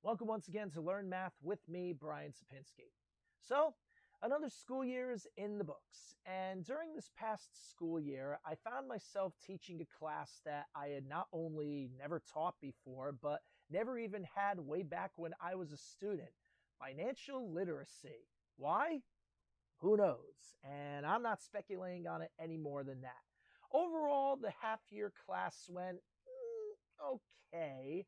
Welcome once again to Learn Math with me, Brian Sapinski. So, another school year is in the books, and during this past school year, I found myself teaching a class that I had not only never taught before, but never even had way back when I was a student: financial literacy. Why? Who knows? And I'm not speculating on it any more than that. Overall, the half year class went okay.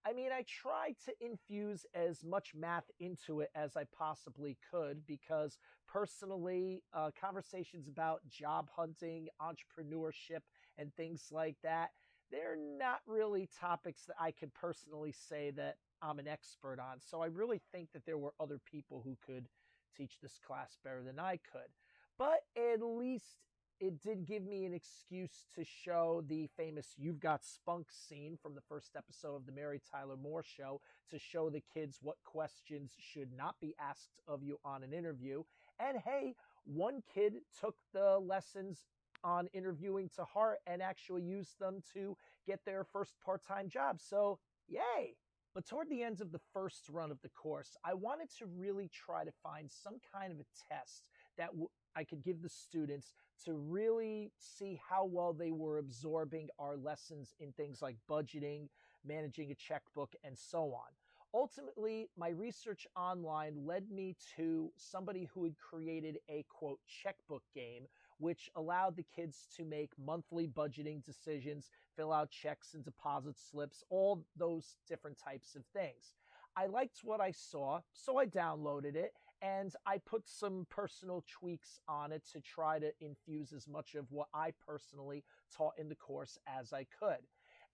I mean, I tried to infuse as much math into it as I possibly could because personally, conversations about job hunting, entrepreneurship, and things like that, they're not really topics that I could personally say that I'm an expert on. So I really think that there were other people who could teach this class better than I could. But at least it did give me an excuse to show the famous "You've Got Spunk" scene from the first episode of the Mary Tyler Moore Show, to show the kids what questions should not be asked of you on an interview. And hey, one kid took the lessons on interviewing to heart and actually used them to get their first part-time job. So yay. But toward the end of the first run of the course, I wanted to really try to find some kind of a test that I could give the students to really see how well they were absorbing our lessons in things like budgeting, managing a checkbook, and so on. Ultimately, my research online led me to somebody who had created a quote checkbook game, which allowed the kids to make monthly budgeting decisions, fill out checks and deposit slips, all those different types of things. I liked what I saw, so I downloaded it and I put some personal tweaks on it to try to infuse as much of what I personally taught in the course as I could.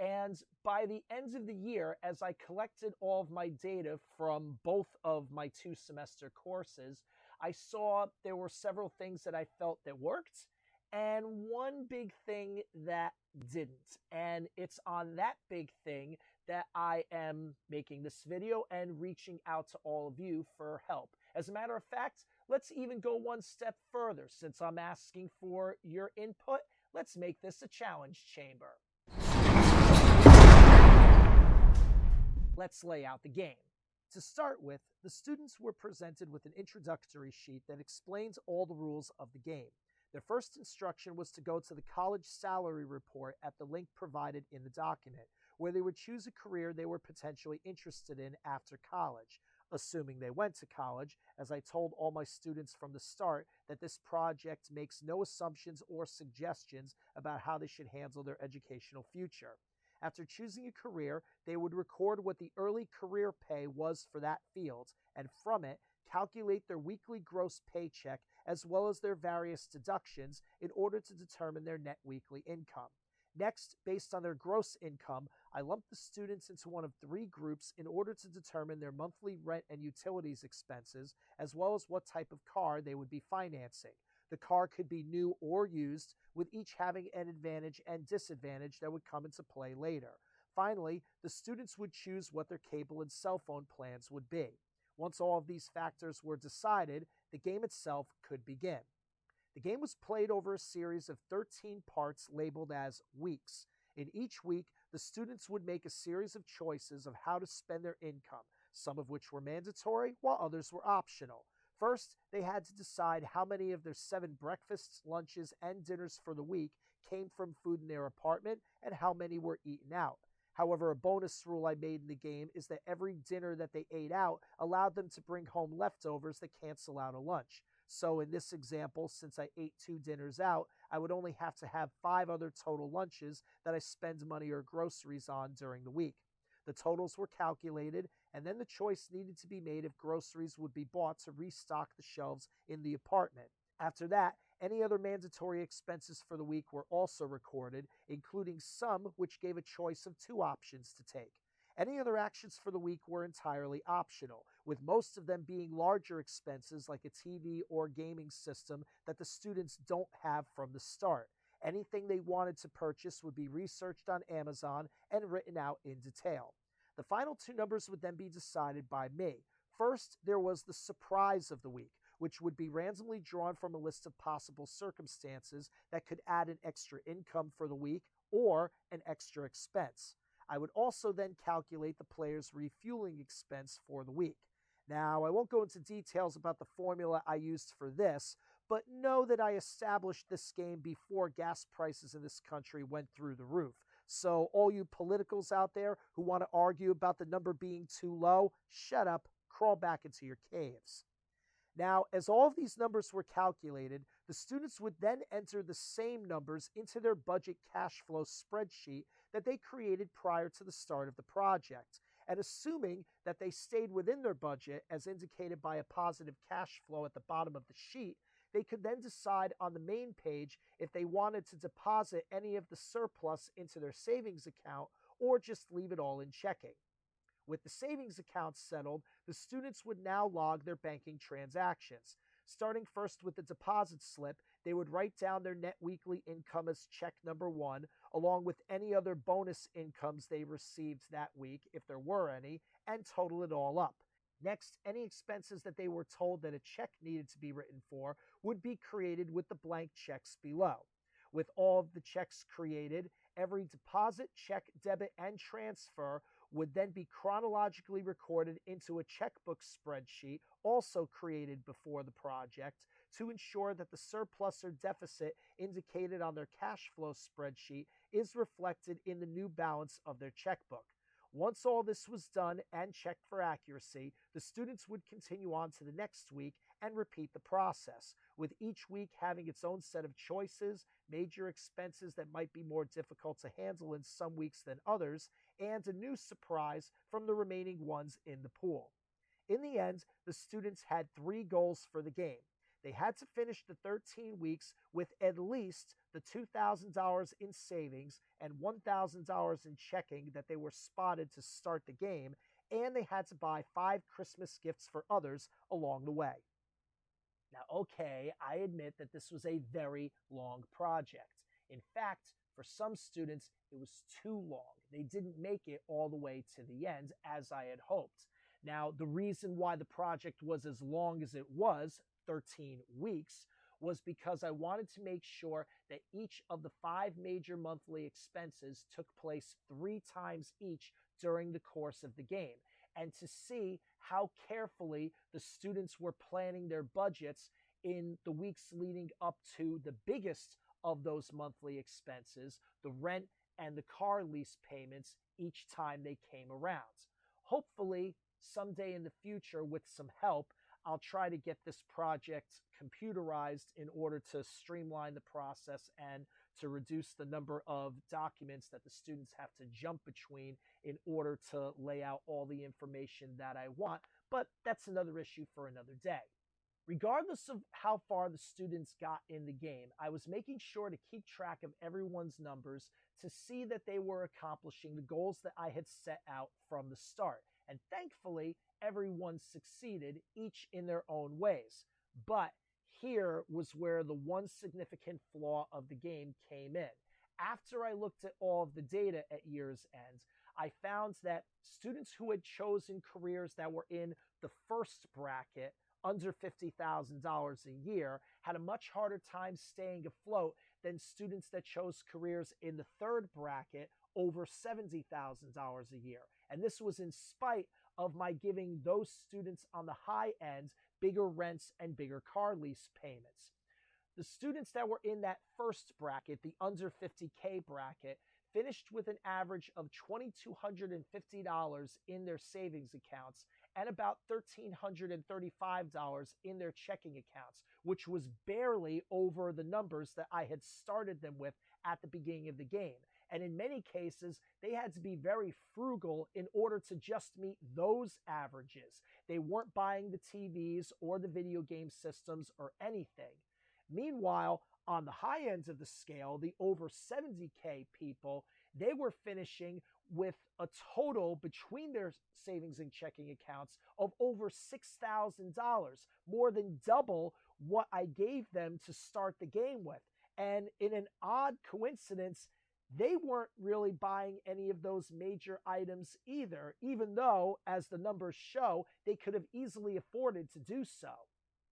And by the end of the year, as I collected all of my data from both of my 2 semester courses, I saw there were several things that I felt that worked and one big thing that didn't. And it's on that big thing that I am making this video and reaching out to all of you for help. As a matter of fact, let's even go one step further. Since I'm asking for your input, let's make this a challenge chamber. Let's lay out the game. To start with, the students were presented with an introductory sheet that explains all the rules of the game. Their first instruction was to go to the college salary report at the link provided in the document, where they would choose a career they were potentially interested in after college, assuming they went to college, as I told all my students from the start that this project makes no assumptions or suggestions about how they should handle their educational future. After choosing a career, they would record what the early career pay was for that field, and from it, calculate their weekly gross paycheck as well as their various deductions in order to determine their net weekly income. Next, based on their gross income, I lumped the students into one of 3 groups in order to determine their monthly rent and utilities expenses, as well as what type of car they would be financing. The car could be new or used, with each having an advantage and disadvantage that would come into play later. Finally, the students would choose what their cable and cell phone plans would be. Once all of these factors were decided, the game itself could begin. The game was played over a series of 13 parts labeled as weeks. In each week, the students would make a series of choices of how to spend their income, some of which were mandatory while others were optional. First, they had to decide how many of their 7 breakfasts, lunches, and dinners for the week came from food in their apartment and how many were eaten out. However, a bonus rule I made in the game is that every dinner that they ate out allowed them to bring home leftovers that cancel out a lunch. So in this example, since I ate 2 dinners out, I would only have to have 5 other total lunches that I spend money or groceries on during the week. The totals were calculated, and then the choice needed to be made if groceries would be bought to restock the shelves in the apartment. After that, any other mandatory expenses for the week were also recorded, including some which gave a choice of 2 options to take. Any other actions for the week were entirely optional, with most of them being larger expenses like a TV or gaming system that the students don't have from the start. Anything they wanted to purchase would be researched on Amazon and written out in detail. The final 2 numbers would then be decided by me. First, there was the surprise of the week, which would be randomly drawn from a list of possible circumstances that could add an extra income for the week or an extra expense. I would also then calculate the player's refueling expense for the week. Now, I won't go into details about the formula I used for this, but know that I established this game before gas prices in this country went through the roof. So all you politicals out there who want to argue about the number being too low, shut up, crawl back into your caves. Now, as all of these numbers were calculated, the students would then enter the same numbers into their budget cash flow spreadsheet that they created prior to the start of the project. And assuming that they stayed within their budget, as indicated by a positive cash flow at the bottom of the sheet, they could then decide on the main page if they wanted to deposit any of the surplus into their savings account or just leave it all in checking. With the savings accounts settled, the students would now log their banking transactions. Starting first with the deposit slip, they would write down their net weekly income as check number 1, along with any other bonus incomes they received that week, if there were any, and total it all up. Next, any expenses that they were told that a check needed to be written for would be created with the blank checks below. With all of the checks created, every deposit, check, debit, and transfer would then be chronologically recorded into a checkbook spreadsheet, also created before the project, to ensure that the surplus or deficit indicated on their cash flow spreadsheet is reflected in the new balance of their checkbook. Once all this was done and checked for accuracy, the students would continue on to the next week and repeat the process, with each week having its own set of choices, major expenses that might be more difficult to handle in some weeks than others, and a new surprise from the remaining ones in the pool. In the end, the students had 3 goals for the game. They had to finish the 13 weeks with at least the $2,000 in savings and $1,000 in checking that they were spotted to start the game, and they had to buy 5 Christmas gifts for others along the way. Now, okay, I admit that this was a very long project. In fact, for some students, it was too long. They didn't make it all the way to the end as I had hoped. Now, the reason why the project was as long as it was, 13 weeks, was because I wanted to make sure that each of the 5 major monthly expenses took place 3 times each during the course of the game, and to see how carefully the students were planning their budgets in the weeks leading up to the biggest of those monthly expenses, the rent and the car lease payments, each time they came around. Hopefully, someday in the future, with some help, I'll try to get this project computerized in order to streamline the process and to reduce the number of documents that the students have to jump between in order to lay out all the information that I want, but that's another issue for another day. Regardless of how far the students got in the game, I was making sure to keep track of everyone's numbers to see that they were accomplishing the goals that I had set out from the start. And thankfully, everyone succeeded, each in their own ways. But here was where the one significant flaw of the game came in. After I looked at all of the data at year's end, I found that students who had chosen careers that were in the first bracket, under $50,000 a year, had a much harder time staying afloat than students that chose careers in the third bracket, over $70,000 a year. And this was in spite of my giving those students on the high end bigger rents and bigger car lease payments. The students that were in that first bracket, the under 50K bracket, finished with an average of $2,250 in their savings accounts and about $1,335 in their checking accounts, which was barely over the numbers that I had started them with at the beginning of the game. And in many cases, they had to be very frugal in order to just meet those averages. They weren't buying the TVs or the video game systems or anything. Meanwhile, on the high end of the scale, the over 70K people, they were finishing with a total between their savings and checking accounts of over $6,000, more than double what I gave them to start the game with. And in an odd coincidence, they weren't really buying any of those major items either, even though, as the numbers show, they could have easily afforded to do so.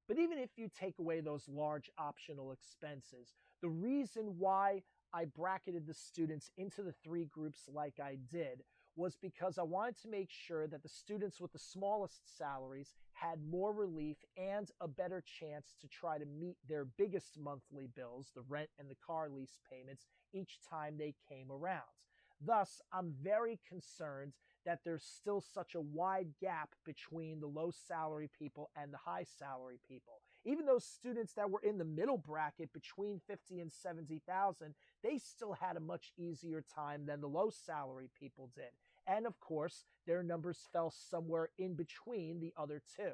But even if you take away those large optional expenses, the reason why I bracketed the students into the 3 groups like I did was because I wanted to make sure that the students with the smallest salaries had more relief and a better chance to try to meet their biggest monthly bills, the rent and the car lease payments, each time they came around. Thus, I'm very concerned that there's still such a wide gap between the low salary people and the high salary people. Even those students that were in the middle bracket between 50 and 70,000, they still had a much easier time than the low salary people did. And of course, their numbers fell somewhere in between the other two.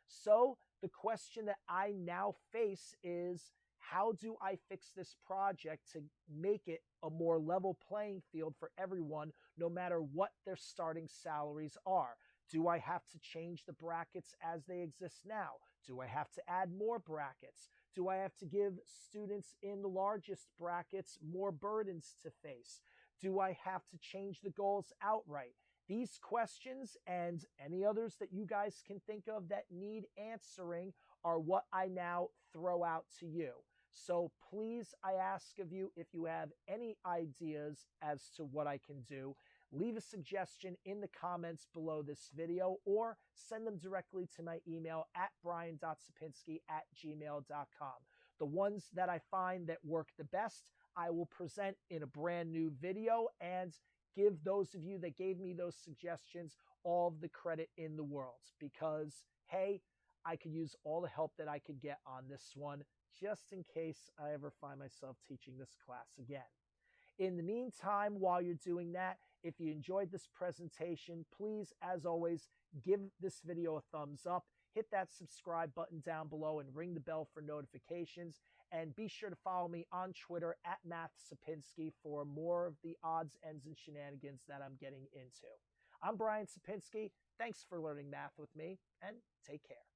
So the question that I now face is, how do I fix this project to make it a more level playing field for everyone, no matter what their starting salaries are? Do I have to change the brackets as they exist now? Do I have to add more brackets? Do I have to give students in the largest brackets more burdens to face? Do I have to change the goals outright? These questions and any others that you guys can think of that need answering are what I now throw out to you. So please, I ask of you, if you have any ideas as to what I can do, leave a suggestion in the comments below this video or send them directly to my email at brian.sapinski@gmail.com. The ones that I find that work the best, I will present in a brand new video and give those of you that gave me those suggestions all of the credit in the world because, hey, I could use all the help that I could get on this one just in case I ever find myself teaching this class again. In the meantime, while you're doing that, if you enjoyed this presentation, please, as always, give this video a thumbs up, hit that subscribe button down below and ring the bell for notifications, and be sure to follow me on Twitter at MathSapinski for more of the odds, ends, and shenanigans that I'm getting into. I'm Brian Sapinski. Thanks for learning math with me, and take care.